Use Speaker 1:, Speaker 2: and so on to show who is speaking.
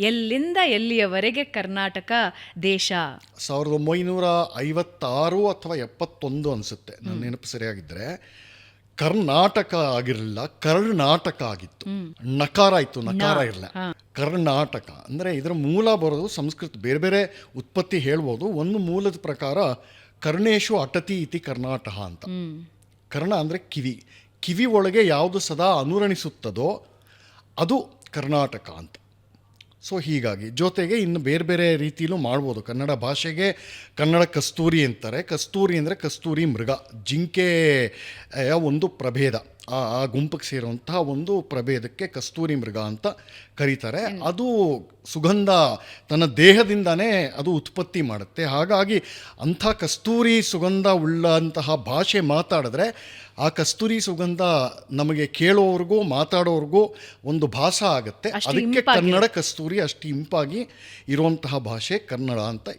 Speaker 1: ಎಲ್ಲಿಂದ ಎಲ್ಲಿಯವರೆಗೆ ಕರ್ನಾಟಕ ದೇಶ?
Speaker 2: 1956 ಅಥವಾ 71 ಅನಿಸುತ್ತೆ, ನನ್ನ ನೆನಪು ಸರಿಯಾಗಿದ್ದರೆ. ಕರ್ನಾಟಕ ಆಗಿರಲಿಲ್ಲ, ಕರ್ನಾಟಕ ಆಗಿತ್ತು. ನಕಾರ ಇತ್ತು, ನಕಾರ ಇರಲ್ಲ. ಕರ್ನಾಟಕ ಅಂದರೆ ಇದರ ಮೂಲ ಬರೋದು ಸಂಸ್ಕೃತ. ಬೇರೆ ಬೇರೆ ಉತ್ಪತ್ತಿ ಹೇಳ್ಬೋದು. ಒಂದು ಮೂಲದ ಪ್ರಕಾರ ಕರ್ಣೇಶು ಅಟತಿ ಇತಿ ಕರ್ನಾಟಕ ಅಂತ. ಕರ್ಣ ಅಂದರೆ ಕಿವಿ, ಕಿವಿ ಒಳಗೆ ಯಾವುದು ಸದಾ ಅನುರಣಿಸುತ್ತದೋ ಅದು ಕರ್ನಾಟಕ ಅಂತ. ಸೊ ಹೀಗಾಗಿ ಜೊತೆಗೆ ಇನ್ನು ಬೇರೆ ಬೇರೆ ರೀತಿಯಲ್ಲೂ ಮಾಡ್ಬೋದು. ಕನ್ನಡ ಭಾಷೆಗೆ ಕನ್ನಡ ಕಸ್ತೂರಿ ಅಂತಾರೆ. ಕಸ್ತೂರಿ ಅಂದರೆ ಕಸ್ತೂರಿ ಮೃಗ, ಜಿಂಕೆಯ ಒಂದು ಪ್ರಭೇದ. ಆ ಗುಂಪಿಗೆ ಸೇರುವಂತಹ ಒಂದು ಪ್ರಭೇದಕ್ಕೆ ಕಸ್ತೂರಿ ಮೃಗ ಅಂತ ಕರೀತಾರೆ. ಅದು ಸುಗಂಧ ತನ್ನ ದೇಹದಿಂದನೇ ಅದು ಉತ್ಪತ್ತಿ ಮಾಡುತ್ತೆ. ಹಾಗಾಗಿ ಅಂಥ ಕಸ್ತೂರಿ ಸುಗಂಧ ಉಳ್ಳಂತಹ ಭಾಷೆ ಮಾತಾಡಿದ್ರೆ ಆ ಕಸ್ತೂರಿ ಸುಗಂಧ ನಮಗೆ ಕೇಳೋವ್ರಿಗೂ ಮಾತಾಡೋವ್ರಿಗೂ ಒಂದು ಭಾಸ ಆಗುತ್ತೆ. ಅದಕ್ಕೆ ಕನ್ನಡ ಕಸ್ತೂರಿ, ಅಷ್ಟು ಇಂಪಾಗಿ ಇರುವಂತಹ ಭಾಷೆ ಕನ್ನಡ ಅಂತ